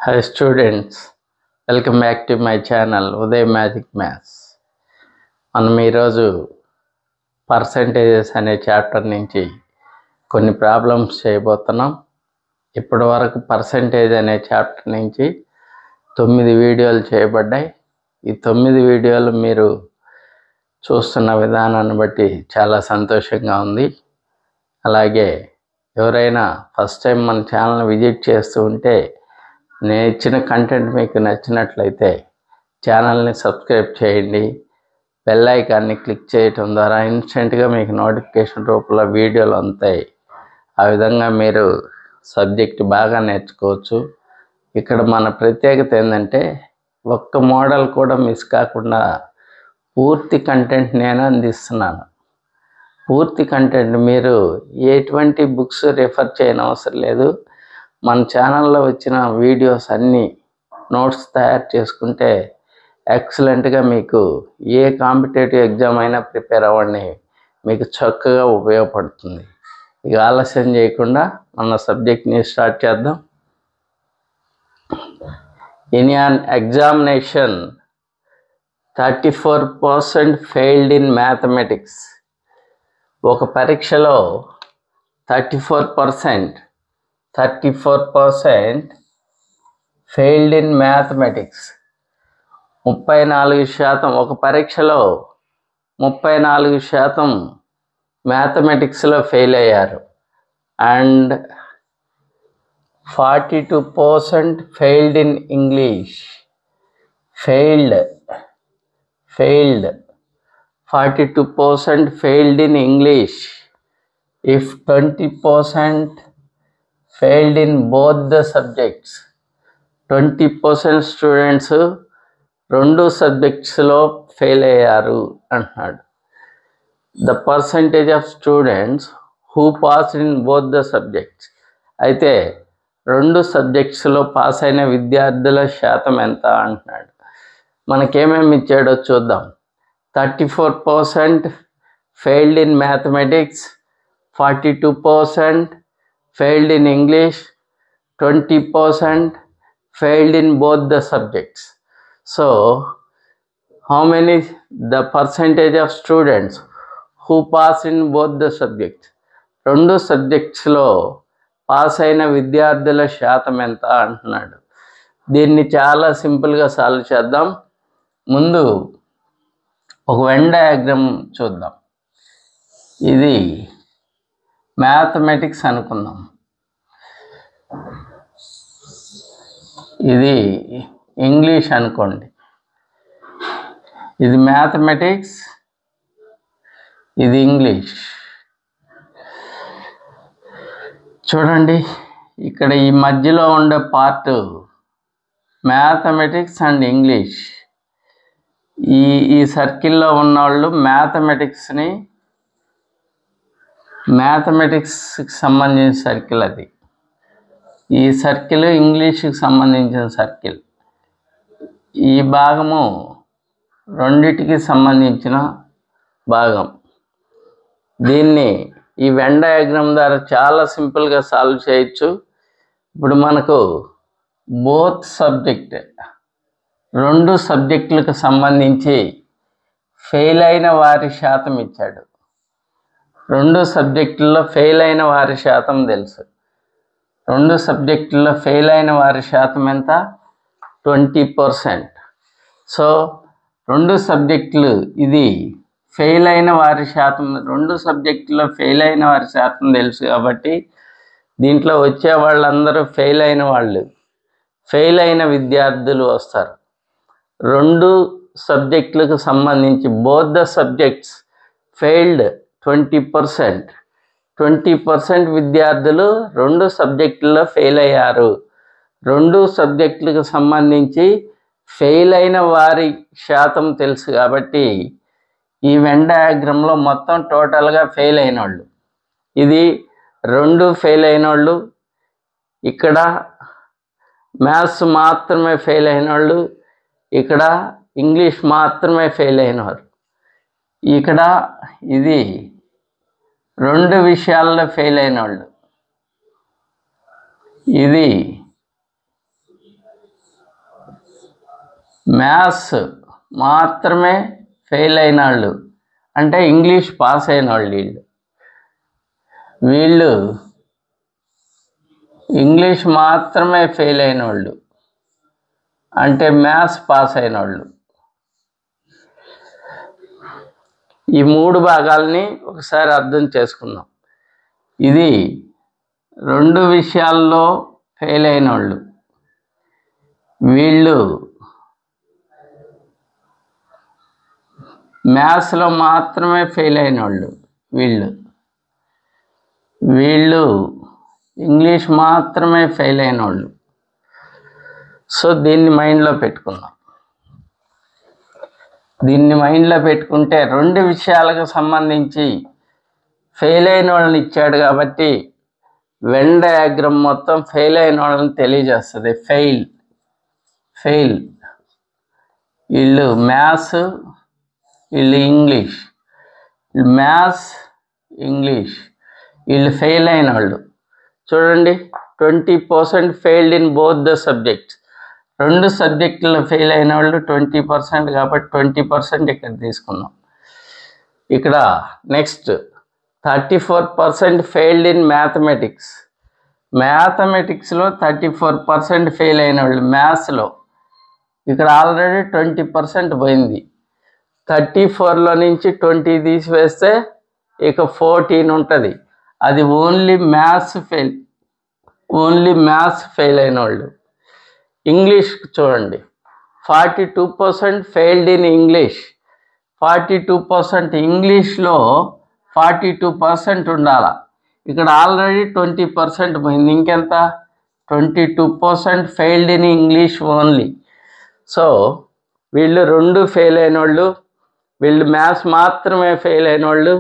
Hi students, welcome back to my channel Uday Magic Maths. మనం ఈరోజు percentages అనే chapter నుంచి కొన్ని ప్రాబ్లమ్స్ చేయబోతున్నాం. ఇప్పటి వరకు పర్సంటేజ్ అనే చాప్టర్ నుంచి 9 వీడియోలు చేయబడ్డాయి. ఈ 9 వీడియోలు మీరు చూస్తున్న విధానాన్ని బట్టి చాలా సంతోషంగా ఉంది. అలాగే ఎవరైనా ఫస్ట్ టైం మన ఛానల్ని విజిట్ చేస్తూ ఉంటే నేను ఇచ్చిన కంటెంట్ మీకు నచ్చినట్లయితే ఛానల్ని సబ్స్క్రైబ్ చేయండి. బెల్ ఐకాన్ని క్లిక్ చేయటం ద్వారా ఇన్స్టెంట్గా మీకు నోటిఫికేషన్ రూపంలో వీడియోలు అందుతాయి. ఆ విధంగా మీరు సబ్జెక్ట్ బాగా నేర్చుకోవచ్చు. ఇక్కడ మన ప్రత్యేకత ఏంటంటే ఒక్క మోడల్ కూడా మిస్ కాకుండా పూర్తి కంటెంట్ నేను అందిస్తున్నాను. పూర్తి కంటెంట్ మీరు ఎటువంటి బుక్స్ రిఫర్ చేయనవసరం లేదు. మన ఛానల్లో వచ్చిన వీడియోస్ అన్నీ నోట్స్ తయారు చేసుకుంటే ఎక్సలెంట్గా మీకు ఏ కాంపిటేటివ్ ఎగ్జామ్ అయినా ప్రిపేర్ అవ్వండి, మీకు చక్కగా ఉపయోగపడుతుంది. ఇక ఆలస్యం చేయకుండా మన సబ్జెక్ట్ని స్టార్ట్ చేద్దాం. In an examination 34% failed in mathematics. ఒక పరీక్షలో 34% ఫెయిల్డ్ ఇన్ మ్యాథమెటిక్స్. 34% ఒక పరీక్షలో 34% మ్యాథమెటిక్స్లో ఫెయిల్ అయ్యారు. And 42% failed in English. Failed 42% failed in English. If 20% failed in both the subjects, 20% students 2 సబ్జెక్ట్స్లో ఫెయిల్ అయ్యారు అంటున్నాడు. The percentage of students who pass in both the subjects. అయితే 2 సబ్జెక్ట్స్లో పాస్ అయిన విద్యార్థుల శాతం ఎంత అంటున్నాడు. మనకేమేమి ఇచ్చాడో చూద్దాం. 34% failed in mathematics, 42% failed in English, 20% failed in both the subjects. So, how many the percentage of students who pass in both the subjects? 2 సబ్జెక్ట్స్లో pass అయిన విద్యార్థుల శాతం ఎంత అంటున్నాడు. దీన్ని చాలా సింపుల్గా సాల్వ్ చేద్దాం. ముందు ఒక వెన్ డయాగ్రామ్ చూద్దాం. ఇది మ్యాథమెటిక్స్ అనుకుందాం, ఇది ఇంగ్లీష్ అనుకోండి. ఇది మ్యాథమెటిక్స్, ఇది ఇంగ్లీష్. చూడండి, ఇక్కడ ఈ మధ్యలో ఉండే పార్ట్ మ్యాథమెటిక్స్ అండ్ ఇంగ్లీష్. ఈ సర్కిల్లో ఉన్నవాళ్ళు మ్యాథమెటిక్స్కి సంబంధించిన సర్కిల్. అది ఈ సర్కిల్ ఇంగ్లీష్కి సంబంధించిన సర్కిల్. ఈ భాగము రెండిటికి సంబంధించిన భాగం. దీన్ని ఈ వెన్ డయాగ్రామ్ ద్వారా చాలా సింపుల్గా సాల్వ్ చేయొచ్చు. ఇప్పుడు మనకు బోత్ సబ్జెక్ట్ 2 సబ్జెక్టులకు సంబంధించి ఫెయిల్ అయిన వారి శాతం ఇచ్చాడు. 2 సబ్జెక్టుల్లో ఫెయిల్ అయిన వారి శాతం తెలుసు. 2 సబ్జెక్టుల్లో ఫెయిల్ అయిన వారి శాతం ఎంత? 20%. సో 2 సబ్జెక్టులు, ఇది ఫెయిల్ అయిన వారి శాతం. 2 సబ్జెక్టుల్లో ఫెయిల్ అయిన వారి శాతం తెలుసు కాబట్టి దీంట్లో వచ్చే వాళ్ళందరూ ఫెయిల్ అయిన వాళ్ళు, ఫెయిల్ అయిన విద్యార్థులు వస్తారు. 2 సబ్జెక్టులకు సంబంధించి బోత్ ద సబ్జెక్ట్స్ ఫెయిల్డ్ 20% విద్యార్థులు 2 సబ్జెక్టుల్లో ఫెయిల్ అయ్యారు. 2 సబ్జెక్టులకు సంబంధించి ఫెయిల్ అయిన వారి శాతం తెలుసు కాబట్టి ఈ వెన్ డయాగ్రామ్లో మొత్తం టోటల్గా ఫెయిల్ అయిన వాళ్ళు, ఇది 2 ఫెయిల్ అయిన వాళ్ళు, ఇక్కడ మ్యాథ్స్ మాత్రమే ఫెయిల్ అయిన వాళ్ళు, ఇక్కడ ఇంగ్లీష్ మాత్రమే ఫెయిల్ అయినవారు. ఇక్కడ ఇది 2 విషయాల్లో ఫెయిల్ అయిన వాళ్ళు, ఇది మ్యాథ్స్ మాత్రమే ఫెయిల్ అయిన వాళ్ళు అంటే ఇంగ్లీష్ పాస్ అయిన వాళ్ళు వీళ్ళు ఇంగ్లీష్ మాత్రమే ఫెయిల్ అయిన వాళ్ళు అంటే మ్యాథ్స్ పాస్ అయిన వాళ్ళు. ఈ 3 భాగాల్ని ఒకసారి అర్థం చేసుకుందాం. ఇది 2 విషయాల్లో ఫెయిల్ అయిన వాళ్ళు, వీళ్ళు మ్యాథ్స్లో మాత్రమే ఫెయిల్ అయిన వాళ్ళు, వీళ్ళు ఇంగ్లీష్ మాత్రమే ఫెయిల్ అయిన వాళ్ళు. సో దీన్ని మైండ్లో పెట్టుకుందాం. దీన్ని మైండ్లో పెట్టుకుంటే 2 విషయాలకు సంబంధించి ఫెయిల్ అయిన వాళ్ళని ఇచ్చాడు కాబట్టి వెన్ డయాగ్రామ్ మొత్తం ఫెయిల్ అయిన వాళ్ళని తెలియజేస్తుంది. ఫెయిల్ వీళ్ళు మ్యాథ్స్, వీళ్ళు ఇంగ్లీష్. మ్యాథ్స్ ఇంగ్లీష్ వీళ్ళు ఫెయిల్ అయిన వాళ్ళు. చూడండి, 20% failed in both the subjects. 2 సబ్జెక్టుల్లో ఫెయిల్ అయిన వాళ్ళు 20% కాబట్టి 20% ఇక్కడ తీసుకున్నాం. ఇక్కడ నెక్స్ట్ 34% ఫెయిల్డ్ ఇన్ మ్యాథమెటిక్స్. మ్యాథమెటిక్స్లో 34% ఫెయిల్ అయిన వాళ్ళు మ్యాథ్స్లో. ఇక్కడ ఆల్రెడీ 20% పోయింది. 34లో నుంచి 20 తీసివేస్తే ఇక 14 ఉంటుంది. అది ఓన్లీ మ్యాథ్స్ ఫెయిల్ అయిన వాళ్ళు. ఇంగ్లీష్ చూడండి, 42% ఫెయిల్డ్ ఇన్ ఇంగ్లీష్. 42% ఇంగ్లీష్లో 42% ఉండాలి. ఇక్కడ ఆల్రెడీ 20% పోయింది. ఇంకెంత? 22% failed in English only. So వీళ్ళు 2 ఫెయిల్ అయిన వాళ్ళు, వీళ్ళు మ్యాథ్స్ మాత్రమే ఫెయిల్ అయిన వాళ్ళు,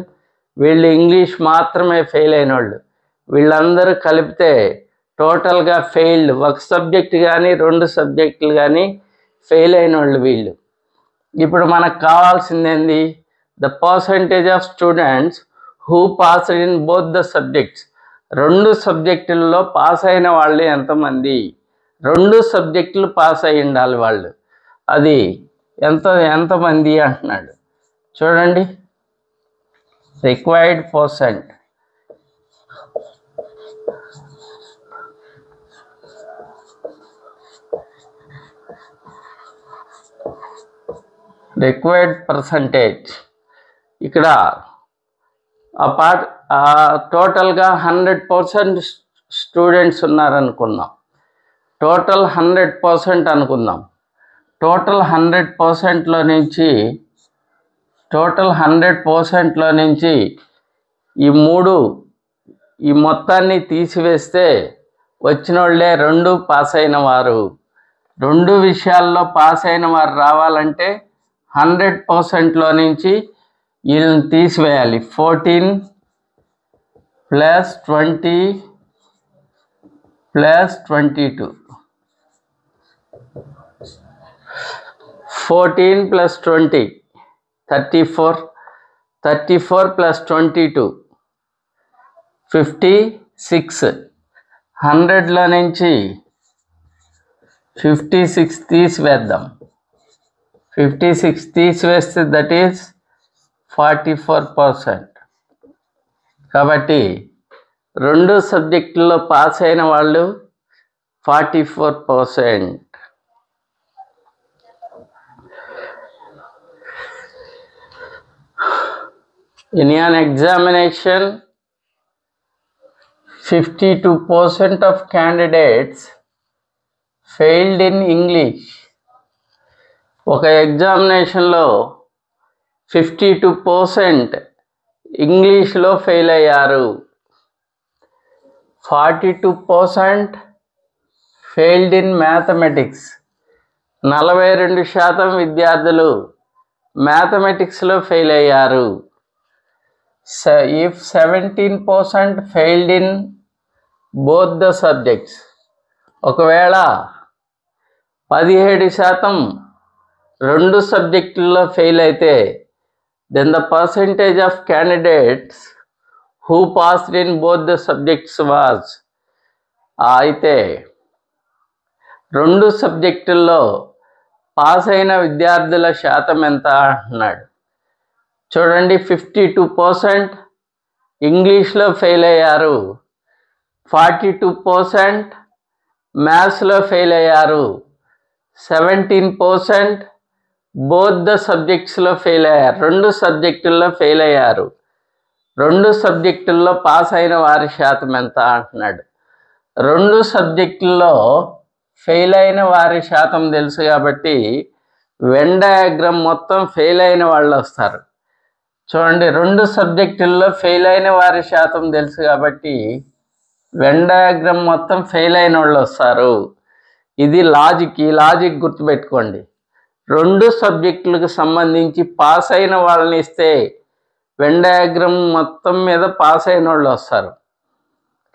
వీళ్ళు ఇంగ్లీష్ మాత్రమే ఫెయిల్ అయిన వాళ్ళు. వీళ్ళందరూ కలిపితే టోటల్గా ఫెయిల్డ్, ఒక సబ్జెక్ట్ కానీ 2 సబ్జెక్టులు కానీ ఫెయిల్ అయిన వాళ్ళు వీళ్ళు. ఇప్పుడు మనకు కావాల్సిందేంది? The percentage of students who pass in both the subjects. 2 సబ్జెక్టుల్లో పాస్ అయిన వాళ్ళు ఎంతమంది? 2 సబ్జెక్టులు పాస్ అయి ఉండాలి వాళ్ళు. అది ఎంతమంది అంటున్నాడు చూడండి. రిక్వైర్డ్ పర్సెంట్ ఇక్కడ టోటల్గా 100% స్టూడెంట్స్ ఉన్నారనుకుందాం. టోటల్ 100% అనుకుందాం. టోటల్ 100%లో నుంచి ఈ మొత్తాన్ని తీసివేస్తే వచ్చిన వాళ్ళే 2 పాస్ అయిన వారు. 2 విషయాల్లో పాస్ అయిన వారు రావాలంటే 100%లో నుంచి వీళ్ళని తీసివేయాలి. 14 + 20 + 22. 14 + 20 34. 34 + 22 56. 100లో నుంచి 56 తీసివేద్దాం. 56 తీసివేస్తే దట్ ఈస్ 44%. కాబట్టి 2 సబ్జెక్టుల్లో పాస్ అయిన వాళ్ళు 44%. In an examination, 52% of candidates failed in English. ఒక ఎగ్జామినేషన్లో 52% ఇంగ్లీష్లో ఫెయిల్ అయ్యారు. 42% ఫెయిల్డ్ ఇన్ మ్యాథమెటిక్స్. 42% విద్యార్థులు మ్యాథమెటిక్స్లో ఫెయిల్ అయ్యారు. If 17% failed in both the subjects, ఒకవేళ 17% 2 సబ్జెక్టుల్లో ఫెయిల్ అయితే then the percentage of candidates who passed in both the subjects was, అయితే 2 సబ్జెక్టుల్లో పాస్ అయిన విద్యార్థుల శాతం ఎంత అంటున్నాడు. చూడండి, 52% ఇంగ్లీష్లో ఫెయిల్ అయ్యారు, 42% మ్యాథ్స్లో ఫెయిల్ అయ్యారు, 17% బోత్ ద సబ్జెక్ట్స్లో ఫెయిల్ అయ్యారు. 2 సబ్జెక్టుల్లో ఫెయిల్ అయ్యారు. 2 సబ్జెక్టుల్లో పాస్ అయిన వారి శాతం ఎంత అంటున్నాడు. 2 సబ్జెక్టుల్లో ఫెయిల్ అయిన వారి శాతం తెలుసు కాబట్టి వెన్ డయాగ్రామ్ మొత్తం ఫెయిల్ అయిన వాళ్ళు వస్తారు. చూడండి, 2 సబ్జెక్టుల్లో ఫెయిల్ అయిన వారి శాతం తెలుసు కాబట్టి వెన్ డయాగ్రామ్ మొత్తం ఫెయిల్ అయిన వాళ్ళు వస్తారు. ఇది లాజిక్. ఈ లాజిక్ గుర్తుపెట్టుకోండి. 2 సబ్జెక్టులకు సంబంధించి పాస్ అయిన వాళ్ళని ఇస్తే వెన్ డయాగ్రామ్ మొత్తం మీద పాస్ అయిన వాళ్ళు వస్తారు.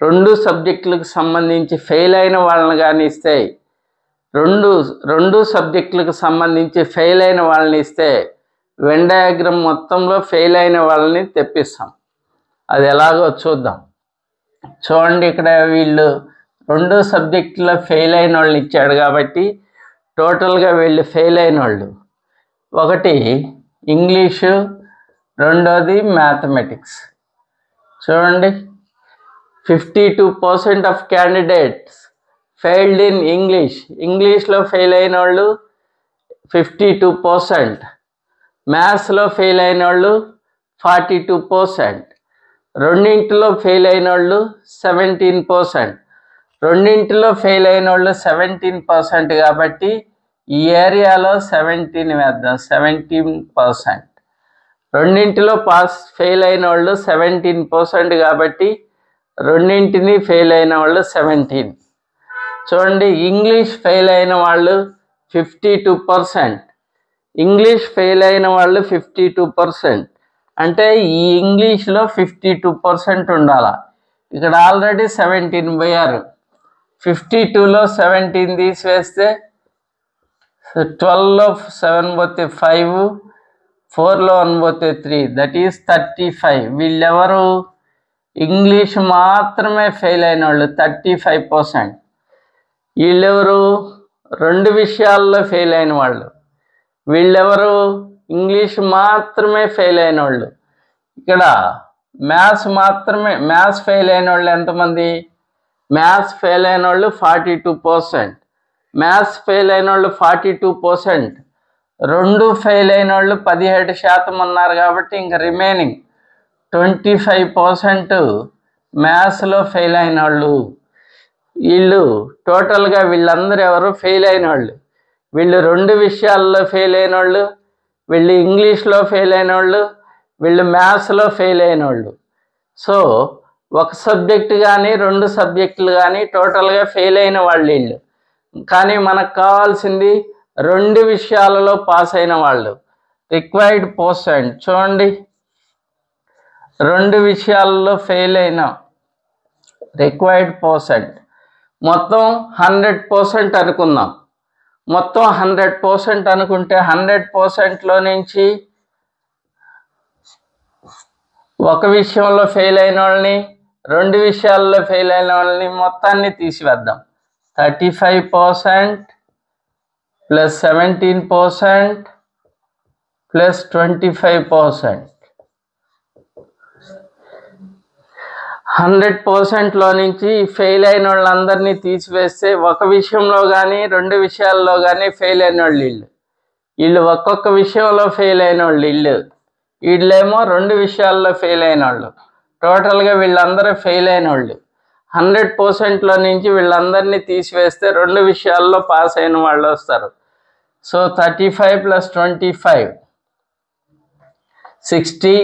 2 సబ్జెక్టులకు సంబంధించి ఫెయిల్ అయిన వాళ్ళని కానీ ఇస్తే రెండు సబ్జెక్టులకు సంబంధించి ఫెయిల్ అయిన వాళ్ళని ఇస్తే వెన్ డయాగ్రామ్ మొత్తంలో ఫెయిల్ అయిన వాళ్ళని తెప్పిస్తాం. అది ఎలాగో చూద్దాం. చూడండి, ఇక్కడ వీళ్ళు 2 సబ్జెక్టులో ఫెయిల్ అయిన వాళ్ళని ఇచ్చాడు కాబట్టి టోటల్గా వీళ్ళు ఫెయిల్ అయిన వాళ్ళు, ఒకటి ఇంగ్లీషు, రెండోది మ్యాథమెటిక్స్. చూడండి, 52% ఆఫ్ క్యాండిడేట్స్ ఫెయిల్డ్ ఇన్ ఇంగ్లీష్లో ఫెయిల్ అయిన వాళ్ళు 52%, మ్యాథ్స్లో ఫెయిల్ అయిన వాళ్ళు 42%, రెండింటిలో ఫెయిల్ అయిన వాళ్ళు 17%. రెండింటిలో ఫెయిల్ అయిన వాళ్ళు 17% కాబట్టి ఈ ఏరియాలో 17 వేద్దాం, 17%. రెండింటిలో ఫెయిల్ అయిన వాళ్ళు 17% కాబట్టి రెండింటిని ఫెయిల్ అయిన వాళ్ళు 17. చూడండి, ఇంగ్లీష్ ఫెయిల్ అయిన వాళ్ళు 52%. ఇంగ్లీష్ ఫెయిల్ అయిన వాళ్ళు 52%. అంటే ఈ ఇంగ్లీష్లో 52% ఉండాలి. ఇక్కడ ఆల్రెడీ 17 పోయారు. 52లో 17 తీసివేస్తే 12లో 7 పోతే 5, 4లో 1 పోతే 3, దట్ ఈస్ 35. వీళ్ళెవరు? ఇంగ్లీష్ మాత్రమే ఫెయిల్ అయిన వాళ్ళు 35%. వీళ్ళెవరు? 2 విషయాల్లో ఫెయిల్ అయిన వాళ్ళు. వీళ్ళెవరు? ఇంగ్లీష్ మాత్రమే ఫెయిల్ అయిన వాళ్ళు. ఇక్కడ మ్యాథ్స్ ఫెయిల్ అయిన వాళ్ళు ఎంతమంది? మ్యాథ్స్ ఫెయిల్ అయిన వాళ్ళు 42%. మ్యాథ్స్ ఫెయిల్ అయిన వాళ్ళు 42%. 2 ఫెయిల్ అయిన వాళ్ళు 17% ఉన్నారు కాబట్టి ఇంకా రిమైనింగ్ 25% మ్యాథ్స్లో ఫెయిల్ అయిన వాళ్ళు. వీళ్ళు టోటల్గా వీళ్ళందరూ ఎవరు? ఫెయిల్ అయిన వాళ్ళు. వీళ్ళు 2 విషయాల్లో ఫెయిల్ అయిన వాళ్ళు, వీళ్ళు ఇంగ్లీష్లో ఫెయిల్ అయిన వాళ్ళు, వీళ్ళు మ్యాథ్స్లో ఫెయిల్ అయిన వాళ్ళు. సో ఒక సబ్జెక్టు కానీ 2 సబ్జెక్టులు కానీ టోటల్గా ఫెయిల్ అయిన వాళ్ళు వీళ్ళు. కానీ మనకు కావాల్సింది 2 విషయాలలో పాస్ అయిన వాళ్ళు. రిక్వైర్డ్ పర్సెంట్ చూడండి, 2 విషయాలలో ఫెయిల్ అయిన రిక్వైర్డ్ పర్సెంట్ మొత్తం 100% అనుకుందాం. మొత్తం 100% అనుకుంటే 100%లో నుంచి ఒక విషయంలో ఫెయిల్ అయిన వాళ్ళని, 2 విషయాల్లో ఫెయిల్ అయిన వాళ్ళని మొత్తాన్ని తీసివేద్దాం. 35% ప్లస్ 17% ప్లస్ 25%. 100%లో నుంచి ఫెయిల్ అయిన వాళ్ళందరినీ తీసివేస్తే ఒక విషయంలో కానీ 2 విషయాల్లో కానీ ఫెయిల్ అయిన వాళ్ళు వీళ్ళు ఒక్కొక్క విషయంలో ఫెయిల్ అయిన వాళ్ళు వీళ్ళేమో 2 విషయాల్లో ఫెయిల్ అయిన వాళ్ళు. టోటల్గా వీళ్ళందరూ ఫెయిల్ అయిన వాళ్ళు. 100%లో నుంచి వీళ్ళందరినీ తీసివేస్తే 2 విషయాల్లో పాస్ అయిన వాళ్ళు వస్తారు. So 35 plus 25 60,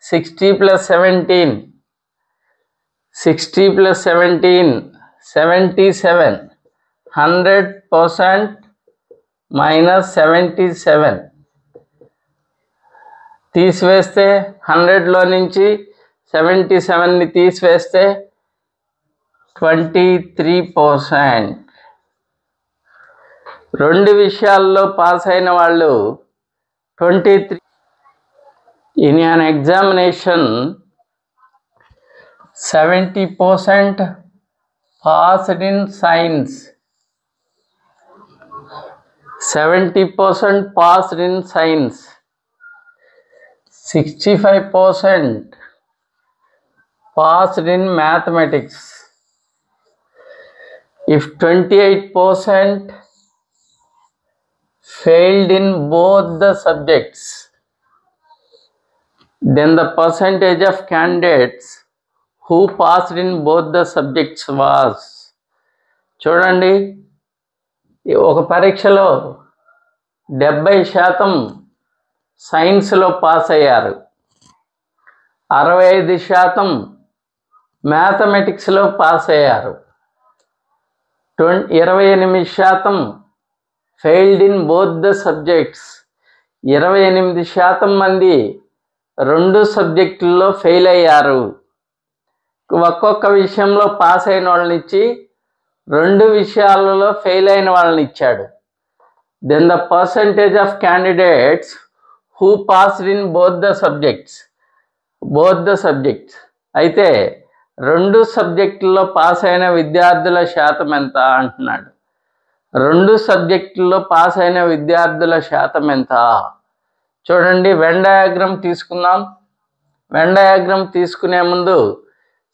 60 plus 17, 60 plus 17 77. 100% minus 77 తీసివేస్తే 100లో నుంచి 77ని తీసివేస్తే 23%. 2 విషయాల్లో పాస్ అయిన వాళ్ళు 23. In an examination 70% passed in science, 70% passed in science, 65% passed in mathematics. If 28% failed in both the subjects, then the percentage of candidates who passed in both the subjects was. చూడండి, ఒక పరీక్షలో 70% సైన్స్లో pass అయ్యారు, 65% మ్యాథమెటిక్స్లో pass అయ్యారు, 28% failed in both the subjects. 28% మంది 2 సబ్జెక్టుల్లో fail అయ్యారు. ఒక్కొక్క విషయంలో పాస్ అయిన వాళ్ళని ఇచ్చి 2 విషయాలలో ఫెయిల్ అయిన వాళ్ళని ఇచ్చాడు. Then the percentage of candidates who passed in both the subjects. అయితే 2 సబ్జెక్టుల్లో పాస్ అయిన విద్యార్థుల శాతం ఎంత అంటున్నాడు. 2 సబ్జెక్టుల్లో పాస్ అయిన విద్యార్థుల శాతం ఎంత? చూడండి, వెన్ డయాగ్రామ్ తీసుకుందాం. వెన్ డయాగ్రామ్ తీసుకునే ముందు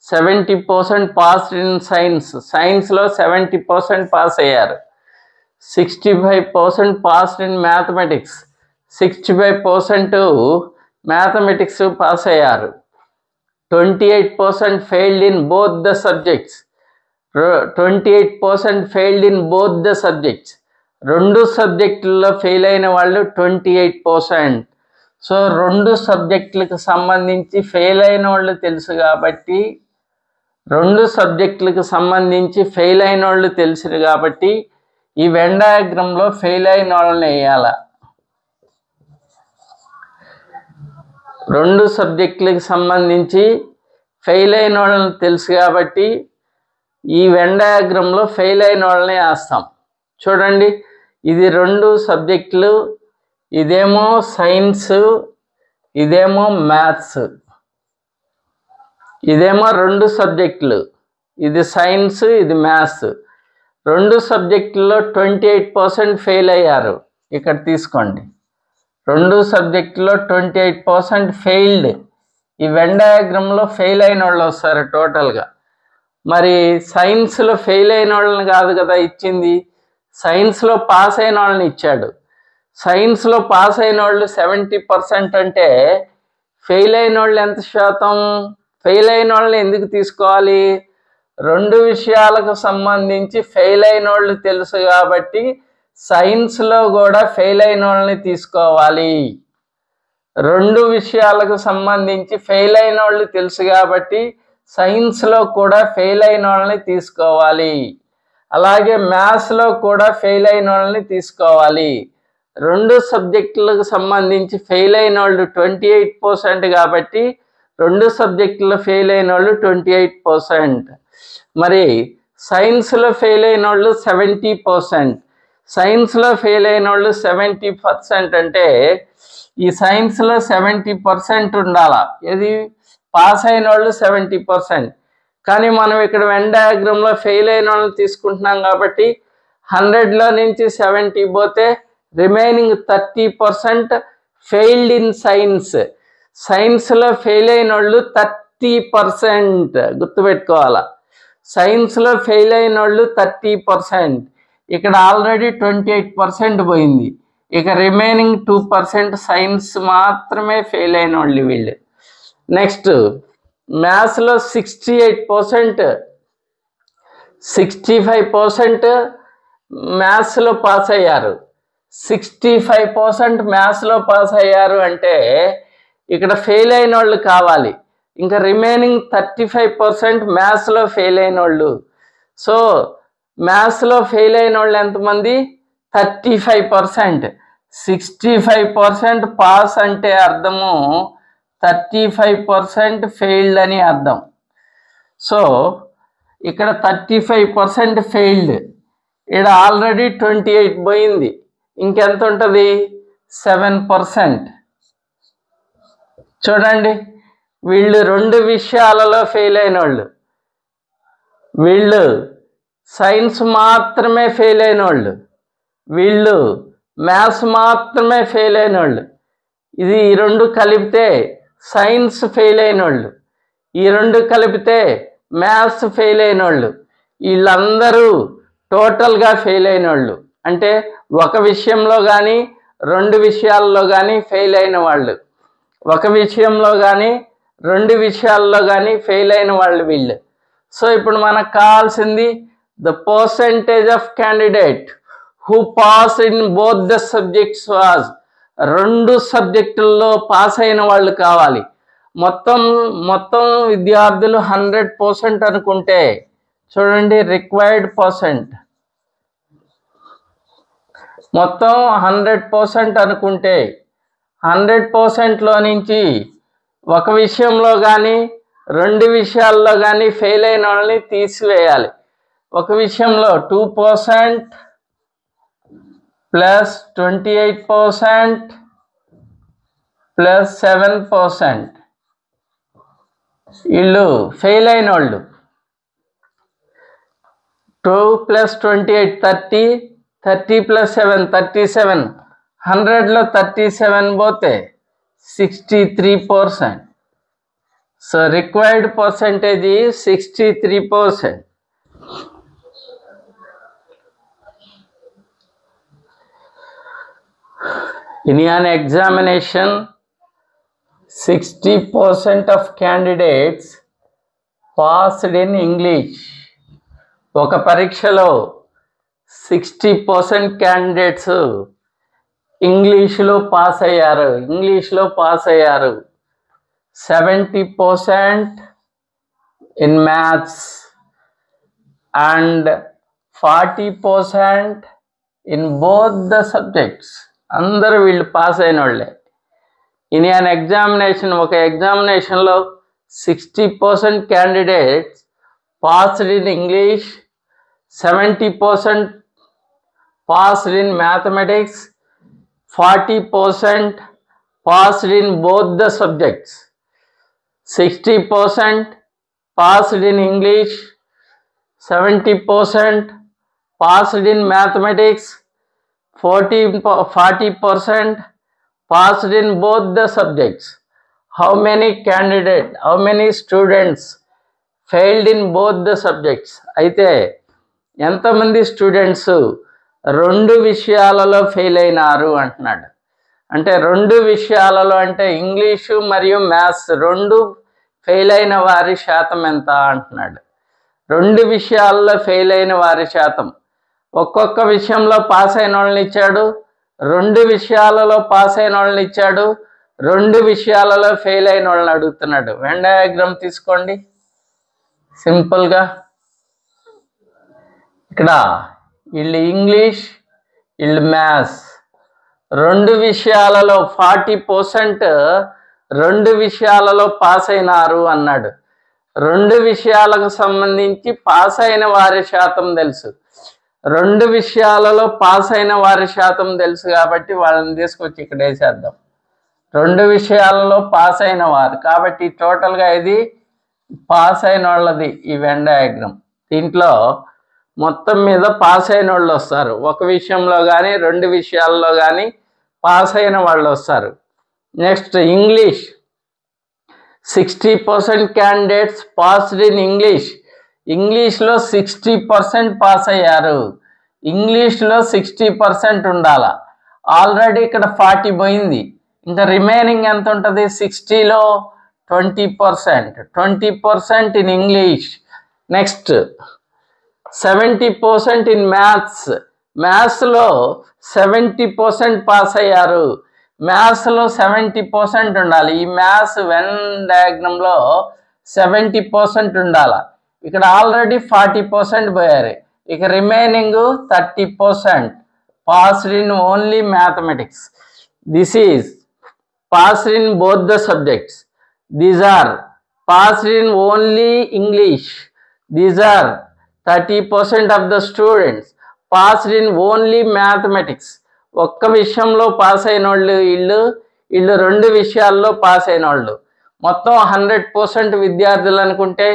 70% పాస్డ్ ఇన్ సైన్స్లో 70% పాస్ అయ్యారు, 65% passed in mathematics, 65% mathematics pass అయ్యారు, 28% failed in both the subjects. 28% failed in both the subjects. 2 సబ్జెక్టుల్లో ఫెయిల్ అయిన వాళ్ళు 28%. సో 2 సబ్జెక్టులకు సంబంధించి ఫెయిల్ అయిన వాళ్ళు తెలుసు కాబట్టి 2 సబ్జెక్టులకు సంబంధించి ఫెయిల్ అయిన వాళ్ళు తెలుసు కాబట్టి ఈ వెన్ డయాగ్రామ్లో ఫెయిల్ అయిన వాళ్ళని వేయాల. 2 సబ్జెక్టులకు సంబంధించి ఫెయిల్ అయిన వాళ్ళని తెలుసు కాబట్టి ఈ వెన్ డయాగ్రామ్లో ఫెయిల్ అయిన వాళ్ళని వేస్తాం. చూడండి, ఇది 2 సబ్జెక్టులు, ఇదేమో సైన్స్, ఇదేమో మ్యాథ్స్. ఇదేమో 2 సబ్జెక్టులు, ఇది సైన్స్, ఇది మ్యాథ్స్. 2 సబ్జెక్టుల్లో 28% ఫెయిల్ అయ్యారు. ఇక్కడ తీసుకోండి, 2 సబ్జెక్టుల్లో 28% ఫెయిల్డ్. ఈ వెన్ డయాగ్రామ్లో ఫెయిల్ అయిన వాళ్ళు వస్తారు టోటల్గా. మరి సైన్స్లో ఫెయిల్ అయిన వాళ్ళని కాదు కదా ఇచ్చింది, సైన్స్లో పాస్ అయిన వాళ్ళని ఇచ్చాడు. సైన్స్లో పాస్ అయిన వాళ్ళు 70% అంటే ఫెయిల్ అయిన వాళ్ళు ఎంత శాతం? ఫెయిల్ అయిన వాళ్ళని ఎందుకు తీసుకోవాలి? 2 విషయాలకు సంబంధించి ఫెయిల్ అయిన వాళ్ళు తెలుసు కాబట్టి సైన్స్లో కూడా ఫెయిల్ అయిన వాళ్ళని తీసుకోవాలి. 2 విషయాలకు సంబంధించి ఫెయిల్ అయిన వాళ్ళు తెలుసు కాబట్టి సైన్స్లో కూడా ఫెయిల్ అయిన వాళ్ళని తీసుకోవాలి. అలాగే మ్యాథ్స్లో కూడా ఫెయిల్ అయిన వాళ్ళని తీసుకోవాలి. 2 సబ్జెక్టులకు సంబంధించి ఫెయిల్ అయిన వాళ్ళు 28% కాబట్టి 2 సబ్జెక్టుల్లో ఫెయిల్ అయిన వాళ్ళు 28%. మరి సైన్స్లో ఫెయిల్ అయిన వాళ్ళు 70%. సైన్స్లో ఫెయిల్ అయిన వాళ్ళు 70% అంటే ఈ సైన్స్లో 70% ఉండాలా, ఇది పాస్ అయిన వాళ్ళు 70%. కానీ మనం ఇక్కడ వెన్ డయాగ్రామ్లో ఫెయిల్ అయిన వాళ్ళని తీసుకుంటున్నాం కాబట్టి 100లో నుంచి 70 పోతే రిమైనింగ్ 30% ఫెయిల్డ్ ఇన్ సైన్స్. సైన్స్లో ఫెయిల్ అయిన వాళ్ళు 30%, గుర్తుపెట్టుకోవాలా. సైన్స్లో ఫెయిల్ అయిన వాళ్ళు 30%. ఇక్కడ ఆల్రెడీ 28% పోయింది. ఇక రిమైనింగ్ 2% సైన్స్ మాత్రమే ఫెయిల్ అయిన వాళ్ళు వీళ్ళు. నెక్స్ట్ మ్యాథ్స్లో 68%, 65% మ్యాథ్స్లో పాస్ అయ్యారు. 65% మ్యాథ్స్లో పాస్ అయ్యారు అంటే ఇక్కడ ఫెయిల్ అయిన వాళ్ళు కావాలి. ఇంకా రిమైనింగ్ 35% మ్యాథ్స్లో ఫెయిల్ అయిన వాళ్ళు. సో మ్యాథ్స్లో ఫెయిల్ అయిన వాళ్ళు ఎంతమంది? 35%. 65% పాస్ అంటే అర్థము 35% ఫెయిల్డ్ అని అర్థం. సో ఇక్కడ 35% ఫెయిల్డ్, ఇక్కడ ఆల్రెడీ 28 పోయింది, ఇంకెంత ఉంటుంది? 7%. చూడండి, వీళ్ళు 2 విషయాలలో ఫెయిల్ అయిన వాళ్ళు, వీళ్ళు సైన్స్ మాత్రమే ఫెయిల్ అయిన వాళ్ళు, వీళ్ళు మ్యాథ్స్ మాత్రమే ఫెయిల్ అయిన వాళ్ళు, ఇది ఈ రెండు కలిపితే సైన్స్ ఫెయిల్ అయిన వాళ్ళు, ఈ రెండు కలిపితే మ్యాథ్స్ ఫెయిల్ అయిన వాళ్ళు, వీళ్ళందరూ టోటల్గా ఫెయిల్ అయిన వాళ్ళు. అంటే ఒక విషయంలో కానీ రెండు విషయాల్లో కానీ ఫెయిల్ అయిన వాళ్ళు, ఒక విషయంలో కానీ రెండు విషయాల్లో కానీ ఫెయిల్ అయిన వాళ్ళు వీళ్ళు. సో ఇప్పుడు మనకు కావాల్సింది the percentage of candidate who pass in both the subjects was, రెండు సబ్జెక్టుల్లో పాస్ అయిన వాళ్ళు కావాలి. మొత్తం విద్యార్థులు 100% అనుకుంటే చూడండి, రిక్వైర్డ్ పర్సెంట్ మొత్తం 100% అనుకుంటే 100%లో నుంచి ఒక విషయంలో కానీ రెండు విషయాల్లో కానీ ఫెయిల్ అయిన వాళ్ళని తీసివేయాలి. ఒక విషయంలో 2% ప్లస్ 28% ప్లస్ 7%, వీళ్ళు ఫెయిల్ అయిన వాళ్ళు. 2 + 28 30, 30 + 7 37, 100లో 37 పోతే 63%. So required percentage is 63%. In an examination, 60% of candidates passed in English. ఒక పరీక్షలో 60% క్యాండిడేట్స్ ఇంగ్లీష్లో పాస్ అయ్యారు. 70% in maths and 40% in both the subjects. అందరూ వీళ్ళు పాస్ అయిన వాళ్ళే. ఇన్ అన్ ఎగ్జామినేషన్, ఒక ఎగ్జామినేషన్లో 60% candidates passed in English, 70% passed in mathematics, 40% passed in both the subjects. 60% passed in English, 70% passed in mathematics, 40% passed in both the subjects. How many students failed in both the subjects? అయితే ఎంతమంది students రెండు విషయాలలో fail అయినారు అంటున్నాడు. అంటే రెండు విషయాలలో అంటే ఇంగ్లీషు మరియు మ్యాథ్స్ రెండు ఫెయిల్ అయిన వారి శాతం ఎంత అంటున్నాడు. రెండు విషయాల్లో ఫెయిల్ అయిన వారి శాతం, ఒక్కొక్క విషయంలో పాస్ అయిన వాళ్ళని ఇచ్చాడు, రెండు విషయాలలో పాస్ అయిన వాళ్ళని ఇచ్చాడు, రెండు విషయాలలో ఫెయిల్ అయిన వాళ్ళని అడుగుతున్నాడు. వెన్ డయాగ్రామ్ తీసుకోండి సింపుల్గా. ఇక్కడ వీళ్ళు ఇంగ్లీష్, వీళ్ళు మ్యాథ్స్, రెండు విషయాలలో 40% రెండు విషయాలలో పాస్ అయినారు అన్నాడు. రెండు విషయాలకు సంబంధించి పాస్ అయిన వారి శాతం తెలుసు. రెండు విషయాలలో పాస్ అయిన వారి శాతం తెలుసు కాబట్టి వాళ్ళని తీసుకొచ్చి ఇక్కడ వేసేద్దాం. రెండు విషయాలలో పాస్ అయిన వారు కాబట్టి టోటల్గా ఇది పాస్ అయిన వాళ్ళది ఈ వెన్ డయాగ్రామ్. దీంట్లో మొత్తం మీద పాస్ అయిన వాళ్ళు వస్తారు. ఒక విషయంలో కానీ రెండు విషయాల్లో కానీ పాస్ అయిన వాళ్ళు వస్తారు. Next English, 60% candidates passed in English. ఇంగ్లీష్లో 60% పాస్ అయ్యారు. ఇంగ్లీష్లో 60% ఉండాలా. ఆల్రెడీ ఇక్కడ 40 పోయింది, ఇంకా రిమైనింగ్ ఎంత ఉంటుంది? 60లో 20% in English. Next 70% in maths. మ్యాథ్స్లో 70% పాస్ అయ్యారు. మ్యాథ్స్లో 70% ఉండాలి. ఈ మ్యాథ్స్ వెన్ డయాగ్రామ్లో 70% ఉండాలి. ఇక్కడ ఆల్రెడీ 40% పోయారు. ఇక remaining 30% passed in only mathematics. This is passed in both the subjects. These are passed in only English. These are 30% of the students passed in only mathematics. ఒక్క విషయంలో పాస్ అయిన వాళ్ళు వీళ్ళు రెండు విషయాల్లో పాస్ అయిన వాళ్ళు. మొత్తం 100% విద్యార్థులు అనుకుంటే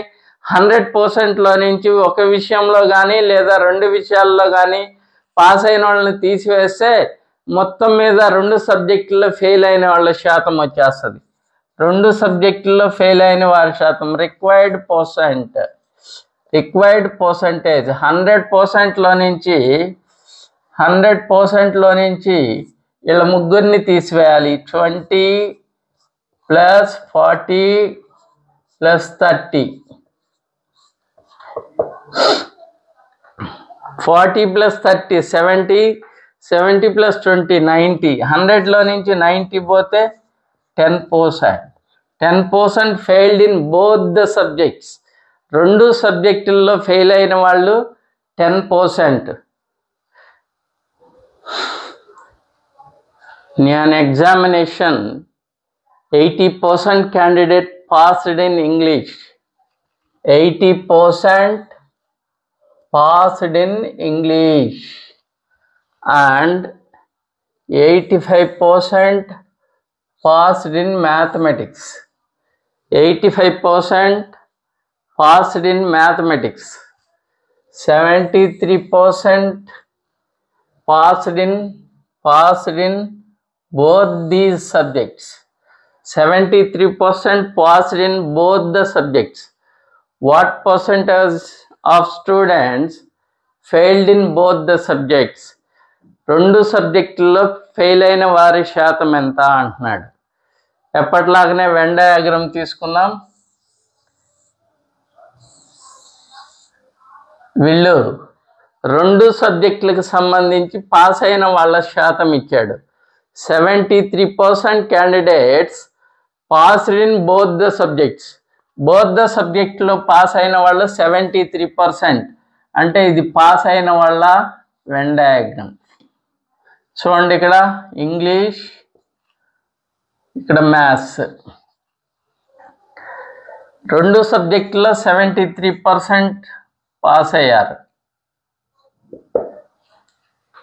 100%లో నుంచి ఒక విషయంలో కానీ లేదా రెండు విషయాల్లో కానీ పాస్ అయిన వాళ్ళని తీసివేస్తే మొత్తం మీద 2 సబ్జెక్టుల్లో ఫెయిల్ అయిన వాళ్ళ శాతం వచ్చేస్తుంది. 2 సబ్జెక్టుల్లో ఫెయిల్ అయిన వారి శాతం రిక్వైర్డ్ పర్సంటేజ్ 100%లో నుంచి 100%లో నుంచి వీళ్ళ ముగ్గురిని తీసివేయాలి. 20 + 40 + 30 40 + 30 70 70 + 20 90 100లో నుంచి 90 పోతే 10% failed in both the subjects. 2 సబ్జెక్టుల్లో ఫెయిల్ అయిన వాళ్ళు 10%. In an examination, 80% candidate passed in English. 80% passed in English and 85% passed in mathematics. 85% passed in mathematics. 73% passed in both these subjects. 73% passed in both the subjects. What percentage of students failed in both the subjects? 2 సబ్జెక్టుల్లో fail అయిన వారి శాతం ఎంత అంటున్నాడు. ఎప్పటిలాగానే Venn diagram తీసుకుందాం. వీళ్ళు 2 సబ్జెక్టులకు సంబంధించి పాస్ అయిన వాళ్ళ శాతం ఇచ్చాడు. 73% candidates passed in both the subjects. Both the సబ్జెక్టులో పాస్ అయిన వాళ్ళు 73%. అంటే ఇది పాస్ అయిన వాళ్ళ వెన్ డయాగ్రామ్. చూడండి, ఇక్కడ ఇంగ్లీష్, ఇక్కడ మ్యాథ్స్. 2 సబ్జెక్టులో 73% పాస్ అయ్యారు.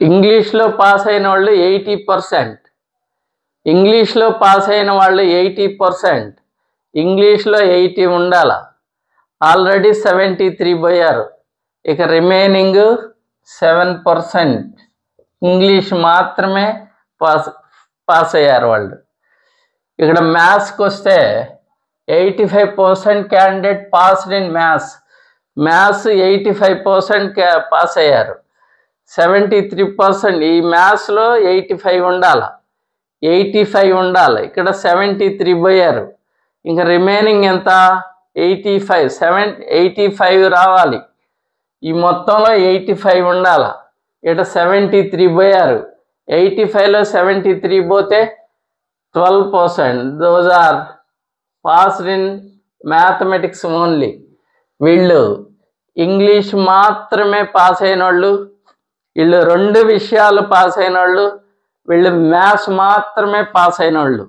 ఇంగ్లీష్లో పాస్ అయిన వాళ్ళు 80%. ఇంగ్లీష్లో పాస్ అయిన వాళ్ళు 80%. ఇంగ్లీష్లో 80 ఉండాల. ఆల్రెడీ 73 పోయారు. ఇక రిమైనింగ్ 7% ఇంగ్లీష్ మాత్రమే పాస్ అయ్యారు వాళ్ళు. ఇక్కడ మ్యాథ్స్కి వస్తే 85% candidate passed in maths. 85% pass అయ్యారు. 73% ఈ మ్యాథ్స్లో 85 ఉండాలి. 85 ఉండాలి. ఇక్కడ 73 పోయారు. ఇంకా రిమైనింగ్ ఎంత? 85 రావాలి. ఈ మొత్తంలో 85 ఉండాలి. ఇక్కడ 73 పోయారు. 85లో 73 పోతే 12%. Those are passed in mathematics only. వీళ్ళు ఇంగ్లీష్ మాత్రమే పాస్ అయిన వాళ్ళు, వీళ్ళు 2 విషయాలు పాస్ అయిన వాళ్ళు, వీళ్ళు మ్యాథ్స్ మాత్రమే పాస్ అయిన వాళ్ళు.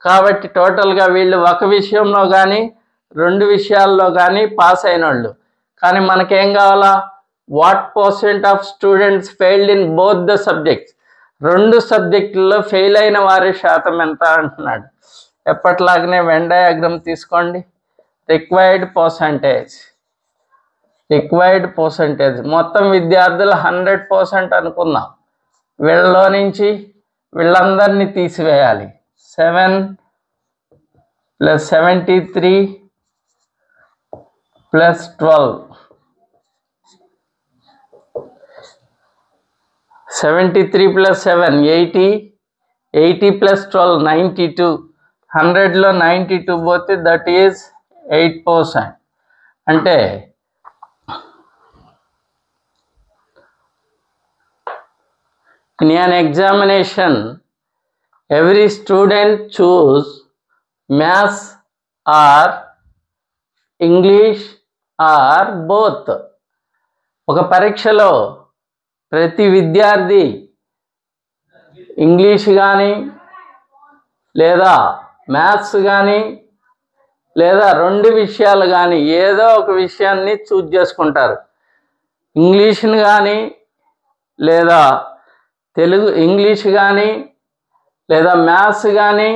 కాబట్టి టోటల్గా వీళ్ళు 1 విషయంలో కానీ 2 విషయాల్లో కానీ పాస్ అయిన వాళ్ళు. కానీ మనకేం కావాలా? What percent of students failed in both the subjects. 2 సబ్జెక్టుల్లో ఫెయిల్ అయిన వారి శాతం ఎంత అంటున్నాడు. ఎప్పటిలాగానే వెన్ డయాగ్రామ్ తీసుకోండి. రిక్వైర్డ్ పర్సంటేజ్ మొత్తం విద్యార్థులు 100% అనుకుందాం. వీళ్ళలో నుంచి వీళ్ళందరినీ తీసివేయాలి. 7 + 73 + 12. 73 + 7 80. 80 + 12 92. 100లో 92 పోతే దట్ ఈజ్ 8%. అంటే in an examination, every student choose maths or English or both. ఒక పరీక్షలో ప్రతి విద్యార్థి ఇంగ్లీష్ కానీ లేదా మ్యాథ్స్ కానీ లేదా 2 విషయాలు కానీ ఏదో ఒక విషయాన్ని చూజ్ చేసుకుంటారు. ఇంగ్లీష్ని కానీ లేదా ఇంగ్లీష్ కానీ లేదా మ్యాథ్స్ కానీ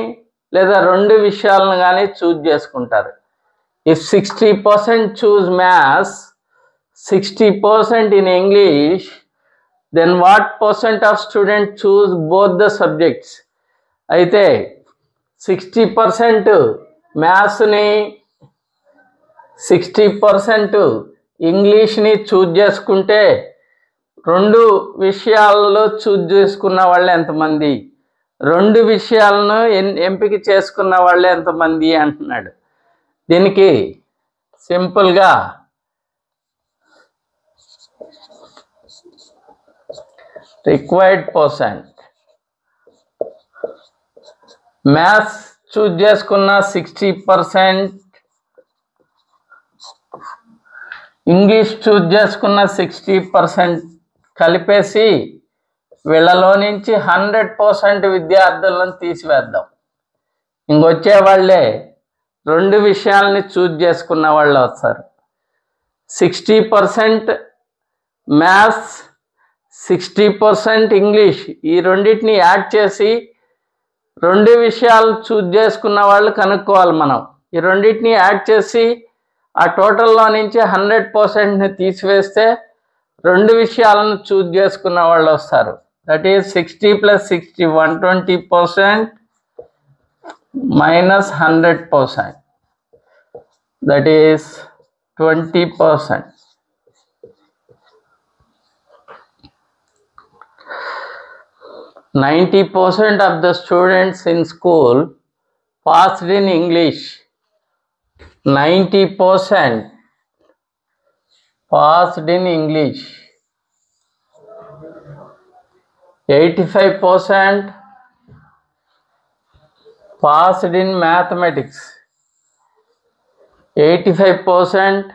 లేదా 2 విషయాలను కానీ చూజ్ చేసుకుంటారు. If 60% choose maths, 60% in English, then what percent of student choose both the subjects? అయితే 60% మ్యాథ్స్ని, 60% ఇంగ్లీష్ని చూజ్ చేసుకుంటే 2 విషయాలలో చూజ్ చేసుకున్న వాళ్ళు ఎంతమంది, 2 విషయాలను ఎంపిక చేసుకున్న వాళ్ళు ఎంతమంది అంటున్నాడు. దీనికి సింపుల్గా రిక్వైర్డ్ పర్సెంట్, మ్యాథ్స్ చూజ్ చేసుకున్న 60%, ఇంగ్లీష్ చూజ్ చేసుకున్న 60% కలిపేసి వీళ్ళలో నుంచి 100% విద్యార్థులను తీసివేద్దాం. ఇంకొచ్చే వాళ్ళే 2 విషయాలని చూజ్ చేసుకున్న వాళ్ళు వస్తారు. 60% మ్యాథ్స్, 60% ఇంగ్లీష్, ఈ రెండింటిని యాడ్ చేసి 2 విషయాలు చూజ్ చేసుకున్న వాళ్ళు కనుక్కోవాలి మనం. ఈ రెండింటిని యాడ్ చేసి ఆ టోటల్లో నుంచి 100%ని తీసివేస్తే 2 విషయాలను చూజ్ చేసుకున్న వాళ్ళు వస్తారు. That is 60 + 60 120% minus 100%, that is 20%. 90% of the students in school passed in English. 90% passed in English. 85% passed in mathematics. 85%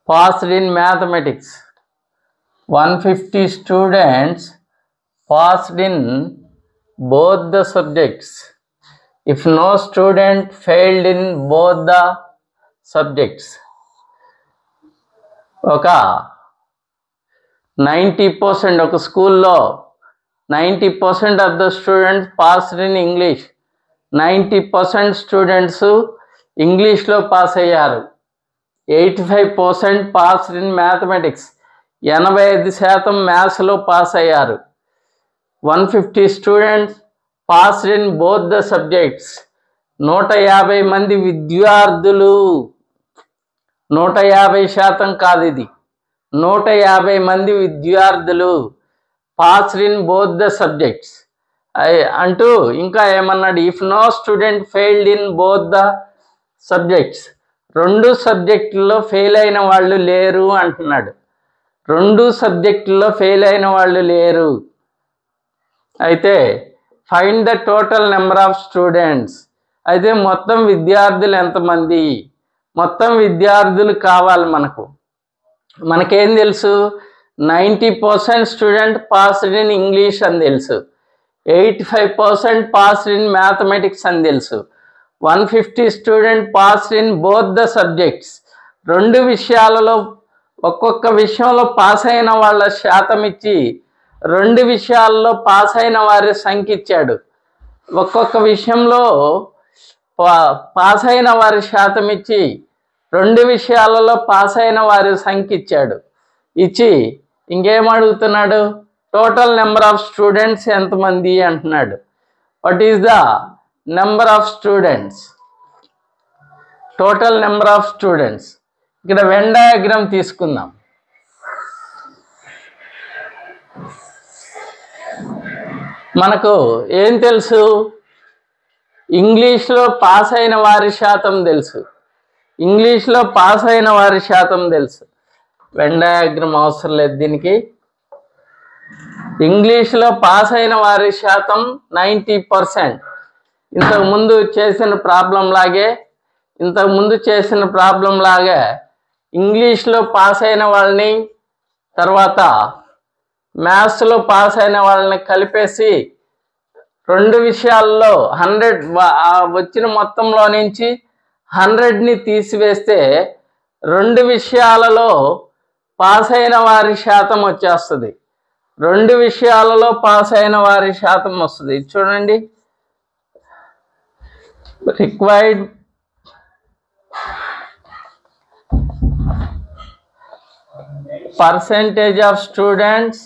passed in mathematics. 150 students passed in both the subjects. If no student failed in both the subjects. ఒక 90% ఒక స్కూల్లో 90% of the students passed in English. 90% students ఇంగ్లీష్లో pass అయ్యారు. 85% passed in mathematics. 85% మ్యాథ్స్లో pass అయ్యారు. 150 students passed in both the subjects. 150 మంది విద్యార్థులు, 150% కాదు ఇది, 150 మంది విద్యార్థులు passed in both the subjects అంటూ ఇంకా ఏమన్నాడు, if no student failed in both the subjects, 2 సబ్జెక్టుల్లో ఫెయిల్ అయిన వాళ్ళు లేరు అంటున్నాడు. 2 సబ్జెక్టుల్లో ఫెయిల్ అయిన వాళ్ళు లేరు. అయితే find the total number of students. అయితే మొత్తం విద్యార్థులు ఎంతమంది, మొత్తం విద్యార్థులు కావాలి మనకు. మనకేం తెలుసు, 90% స్టూడెంట్ పాస్డ్ ఇన్ ఇంగ్లీష్ అని తెలుసు, 85% పాస్డ్ ఇన్ మ్యాథమెటిక్స్ అని తెలుసు, 150 student passed in both the subjects. 2 విషయాలలో ఒక్కొక్క విషయంలో పాస్ అయిన వాళ్ళ శాతం ఇచ్చి 2 విషయాల్లో పాస్ అయిన వారి సంఖ్య ఇచ్చాడు. ఒక్కొక్క విషయంలో పాస్ అయిన వారి శాతం ఇచ్చి 2 విషయాలలో పాస్ అయిన వారి సంఖ్య ఇచ్చాడు. ఇచ్చి ఇంకేం అడుగుతున్నాడు, టోటల్ నెంబర్ ఆఫ్ స్టూడెంట్స్ ఎంతమంది అంటున్నాడు. What is the number of students, total number of students. ఇక్కడ వెన్ డయాగ్రామ్ తీసుకుందాం. మనకు ఏం తెలుసు, ఇంగ్లీష్లో పాస్ అయిన వారి శాతం తెలుసు, ఇంగ్లీష్లో పాస్ అయిన వారి శాతం తెలుసు. వెన్ డయాగ్రామ్ అవసరం లేదు దీనికి. ఇంగ్లీష్లో పాస్ అయిన వారి శాతం 90%. ఇంతకుముందు చేసిన ప్రాబ్లం లాగే ఇంగ్లీష్లో పాస్ అయిన వాళ్ళని తర్వాత మ్యాథ్స్లో పాస్ అయిన వాళ్ళని కలిపేసి 2 విషయాల్లో 100 వచ్చిన మొత్తంలో నుంచి 100ని తీసివేస్తే 2 విషయాలలో పాస్ అయిన వారి శాతం వచ్చేస్తుంది. 2 విషయాలలో పాస్ అయిన వారి శాతం వస్తుంది. చూడండి, required percentage of students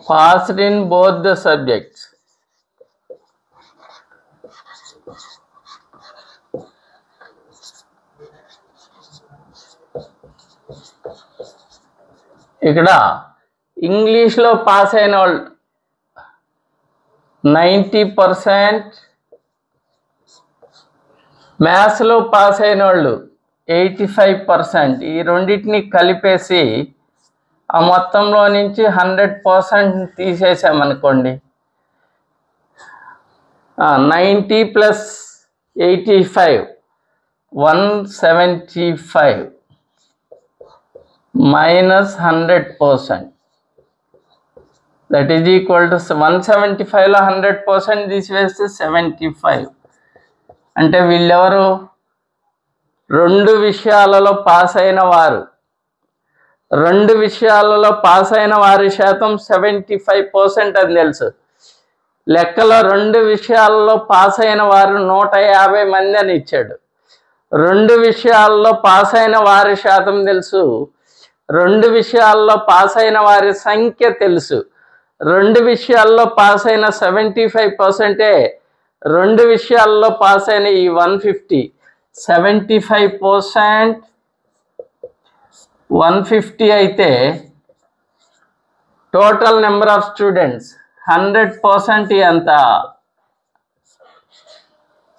passed in both the subjects. ఇక్కడ ఇంగ్లీష్లో పాస్ అయిన వాళ్ళు 90%, మ్యాథ్స్లో పాస్ అయిన వాళ్ళు 85%. ఈ రెండింటిని కలిపేసి ఆ మొత్తంలో నుంచి 100% తీసేసామనుకోండి, 90 + 85 175 minus 100%, that is equal to 175లో 100% తీసివేస్తే 75. అంటే వీళ్ళెవరు? 2 విషయాలలో పాస్ అయిన వారు. 2 విషయాలలో పాస్ అయిన వారి శాతం 75% అని తెలుసు. లెక్కలో 2 విషయాలలో పాస్ అయిన వారు 150 మంది అని ఇచ్చాడు. 2 విషయాల్లో పాస్ అయిన వారి శాతం తెలుసు, 2 విషయాల్లో పాస్ అయిన వారి సంఖ్య తెలుసు. 2 విషయాల్లో పాస్ అయిన 75%, 2 విషయాల్లో పాస్ అయిన ఈ 150, 75% 150 అయితే టోటల్ నెంబర్ ఆఫ్ స్టూడెంట్స్ 100% ఎంత?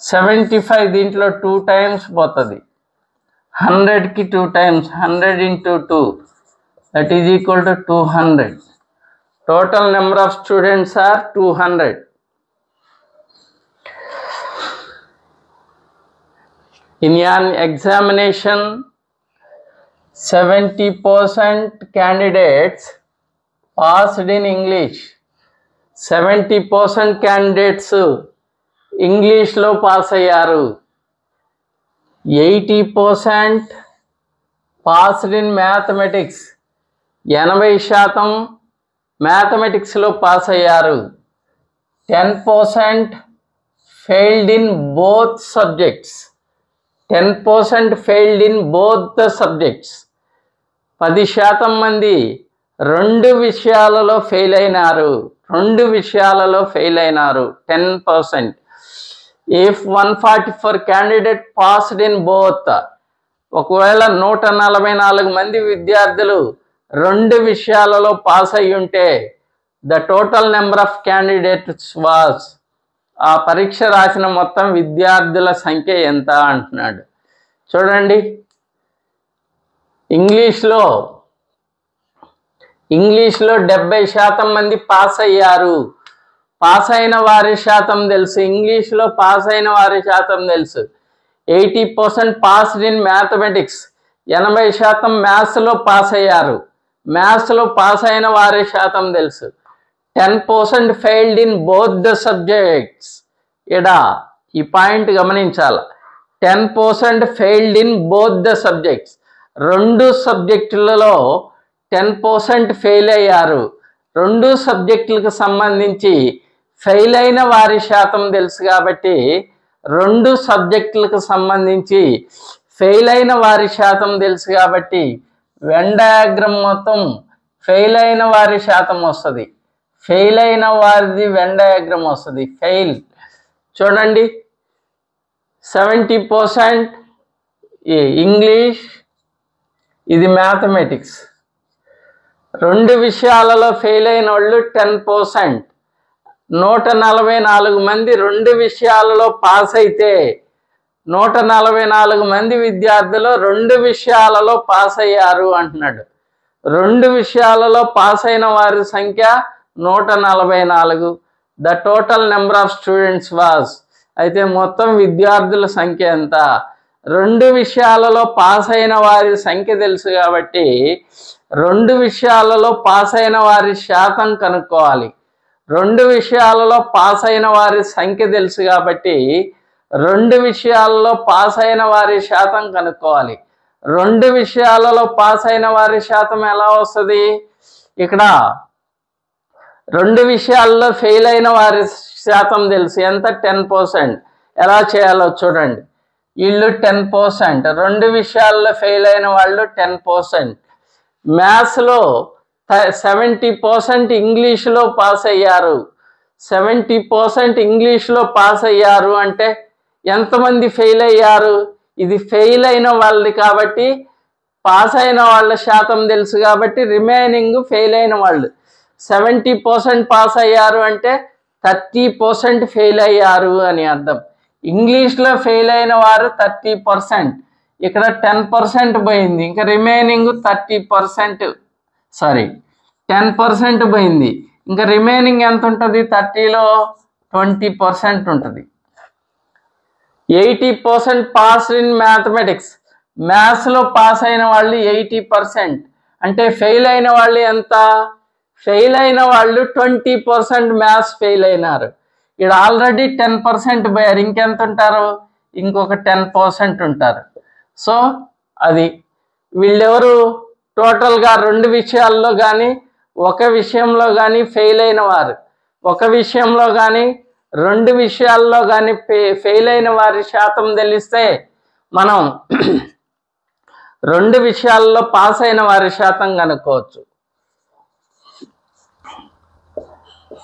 75 దీంట్లో 2 times పోతుంది. 100కి 2 times, 100 × 2, that is equal to 200. Total number of students are 200. In an examination, 70% candidates passed in English. 70% candidates ఇంగ్లీష్లో పాస్ అయ్యారు. 80% passed in mathematics. 80% మ్యాథమెటిక్స్లో పాస్ అయ్యారు. 10% failed in both subjects. 10% failed in both the subjects. 10% మంది 2 విషయాలలో fail అయినారు. 2 విషయాలలో fail అయినారు. 10%. If 144 candidate passed in both, ఒకవేళ 144 మంది విద్యార్థులు 2 విషయాలలో పాస్ అయి ఉంటే, the total number of candidates was, ఆ పరీక్ష రాసిన మొత్తం విద్యార్థుల సంఖ్య ఎంత అంటున్నాడు. చూడండి, ఇంగ్లీష్లో 70% మంది పాస్ అయ్యారు. పాస్ అయిన వారి శాతం తెలుసు. ఇంగ్లీష్లో పాస్ అయిన వారి శాతం తెలుసు. 80% పాస్డ్ ఇన్ మ్యాథమెటిక్స్. 80% మ్యాథ్స్లో పాస్ అయ్యారు. మ్యాథ్స్లో పాస్ అయిన వారి శాతం తెలుసు. 10% failed in both the subjects. ఈ పాయింట్ గమనించాలి. 10% failed in both the subjects. 2 సబ్జెక్టులలో 10% fail అయ్యారు. 2 సబ్జెక్టులకు సంబంధించి ఫెయిల్ అయిన వారి శాతం తెలుసు కాబట్టి 2 సబ్జెక్టులకు సంబంధించి ఫెయిల్ అయిన వారి శాతం తెలుసు కాబట్టి వెన్ డయాగ్రామ్ మొత్తం ఫెయిల్ అయిన వారి శాతం వస్తుంది. ఫెయిల్ అయిన వారిది వెన్ డయాగ్రామ్ వస్తుంది. ఫెయిల్ చూడండి, 70% ఇంగ్లీష్, ఇది మ్యాథమెటిక్స్. 2 విషయాలలో ఫెయిల్ అయిన వాళ్ళు 10%. 144 మంది 2 విషయాలలో పాస్ అయితే 144 మంది విద్యార్థులు 2 విషయాలలో పాస్ అయ్యారు అంటున్నాడు. 2 విషయాలలో పాస్ అయిన వారి సంఖ్య 144. The total number of students was, అయితే మొత్తం విద్యార్థుల సంఖ్య ఎంత? 2 విషయాలలో పాస్ అయిన వారి సంఖ్య తెలుసు కాబట్టి 2 విషయాలలో పాస్ అయిన వారి శాతం కనుక్కోవాలి. 2 విషయాలలో పాస్ అయిన వారి సంఖ్య తెలుసు కాబట్టి 2 విషయాలలో పాస్ అయిన వారి శాతం కనుక్కోవాలి. 2 విషయాలలో పాస్ అయిన వారి శాతం ఎలా వస్తుంది? ఇక్కడ 2 విషయాల్లో ఫెయిల్ అయిన వారి శాతం తెలుసు ఎంత? 10%. ఎలా చేయాలో చూడండి. వీళ్ళు 10%, 2 విషయాల్లో ఫెయిల్ అయిన వాళ్ళు 10%. మ్యాథ్స్లో 70% ఇంగ్లీష్లో పాస్ అయ్యారు. 70% ఇంగ్లీష్లో పాస్ అయ్యారు అంటే ఎంతమంది ఫెయిల్ అయ్యారు? ఇది ఫెయిల్ అయిన వాళ్ళది కాబట్టి పాస్ అయిన వాళ్ళ శాతం తెలుసు కాబట్టి రిమైనింగ్ ఫెయిల్ అయిన వాళ్ళు. 70% పాస్ అయ్యారు అంటే 30% ఫెయిల్ అయ్యారు అని అర్థం. ఇంగ్లీష్లో ఫెయిల్ అయిన వారు 30%, ఇక్కడ 10% పోయింది, ఇంకా రిమైనింగ్ 10% పోయింది, ఇంకా రిమైనింగ్ ఎంత ఉంటుంది? 30లో 20% ఉంటుంది. 80% పాస్ ఇన్ మ్యాథమెటిక్స్. మ్యాథ్స్లో పాస్ అయిన వాళ్ళు 80%, అంటే ఫెయిల్ అయిన వాళ్ళు ఎంత? ఫెయిల్ అయిన వాళ్ళు 20% మ్యాథ్స్ ఫెయిల్ అయినారు. ఇక్కడ ఆల్రెడీ 10% పోయారు, ఇంకెంత ఉంటారు? ఇంకొక 10% ఉంటారు. సో అది వీళ్ళెవరు? టోటల్గా 2 విషయాల్లో కానీ 1 విషయంలో కానీ ఫెయిల్ అయిన వారు. 1 విషయంలో కానీ 2 విషయాల్లో కానీ ఫెయిల్ అయిన వారి శాతం తెలిస్తే మనం 2 విషయాల్లో పాస్ అయిన వారి శాతం కనుక్కోవచ్చు.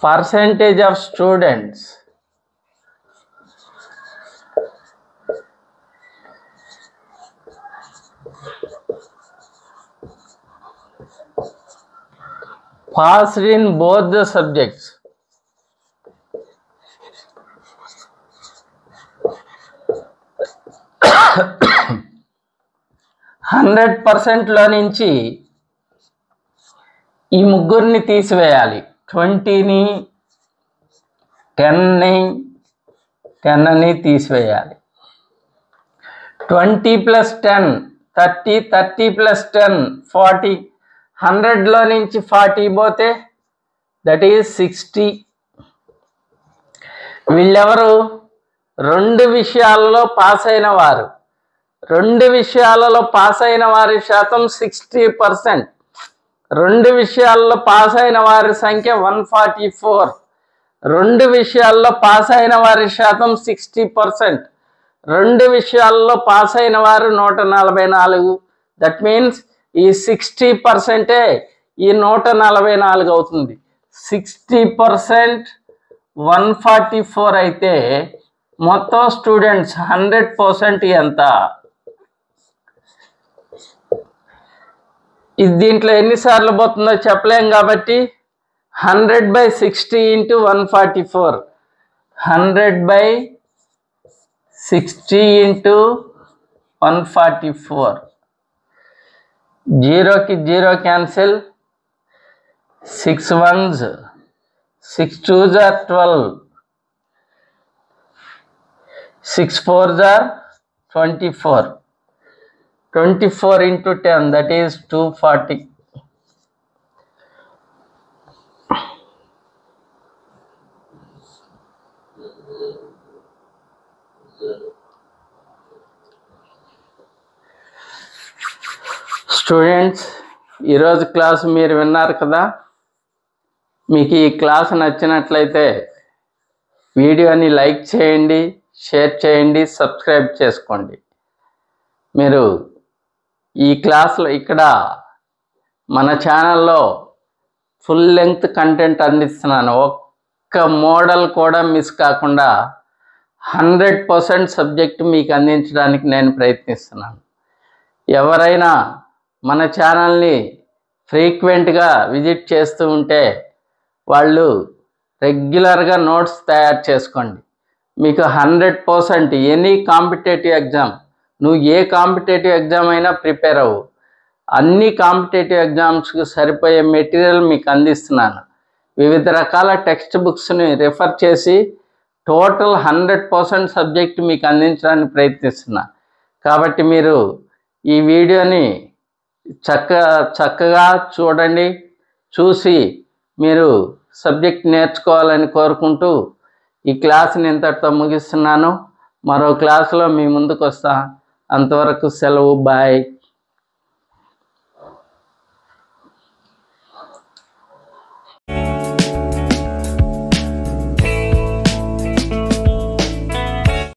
Percentage of students passed in both the subjects. %100లో నుంచి ఈ ముగ్గురిని తీసివేయాలి. 20ని 10ని తీసివేయాలి. 20 + 10 30, 30 + 10 40. 100లో నుంచి 40 పోతే దట్ ఈజ్ 60. వీళ్ళెవరు? 2 విషయాలలో పాస్ అయిన వారు. 2 విషయాలలో పాస్ అయిన వారి శాతం 60%. 2 విషయాల్లో పాస్ అయిన వారి సంఖ్య 144. 2 విషయాల్లో పాస్ అయిన వారి శాతం 60%. 2 విషయాల్లో పాస్ అయిన వారు 144. దట్ మీన్స్ ఈ 60% ఈ 144 అవుతుంది. 60% 144 అయితే మొత్తం స్టూడెంట్స్ 100% ఎంత? ఇది దీంట్లో ఎన్నిసార్లు పోతుందో చెప్పలేం కాబట్టి 100/60 × 144. 100/60 × 144. 0కి 0 cancel. 6 1s, 6 2s are 12, 6 4s are 24. 24 × 10 that is 240. Students, ఈరోజు క్లాస్ మీరు విన్నారు కదా. మీకు ఈ క్లాస్ నచ్చినట్లయితే వీడియోని లైక్ చేయండి, షేర్ చేయండి, సబ్స్క్రైబ్ చేసుకోండి. మీరు ఈ క్లాస్లో ఇక్కడ మన ఛానల్లో ఫుల్ లెంగ్త్ కంటెంట్ అందిస్తున్నాను. ఒక్క మోడల్ కూడా మిస్ కాకుండా 100% సబ్జెక్ట్ మీకు అందించడానికి నేను ప్రయత్నిస్తున్నాను. ఎవరైనా మన ఛానల్ని ఫ్రీక్వెంట్గా విజిట్ చేస్తూ ఉంటే వాళ్ళు రెగ్యులర్గా నోట్స్ తయారు చేసుకోండి. మీకు 100% ఎనీ కాంపిటేటివ్ ఎగ్జామ్, నువ్వు ఏ కాంపిటేటివ్ ఎగ్జామ్ అయినా ప్రిపేర్ అవ్వు. అన్ని కాంపిటేటివ్ ఎగ్జామ్స్కి సరిపోయే మెటీరియల్ మీకు అందిస్తున్నాను. వివిధ రకాల టెక్స్ట్ బుక్స్ని రిఫర్ చేసి టోటల్ 100% సబ్జెక్ట్ మీకు అందించడానికి ప్రయత్నిస్తున్నా. కాబట్టి మీరు ఈ వీడియోని చక్కగా చూడండి. చూసి మీరు సబ్జెక్ట్ నేర్చుకోవాలని కోరుకుంటూ ఈ క్లాస్ని ఇంతటితో ముగిస్తున్నాను. మరో క్లాసులో మీ ముందుకు వస్తా. అంతవరకు సెలవు. బాయ్.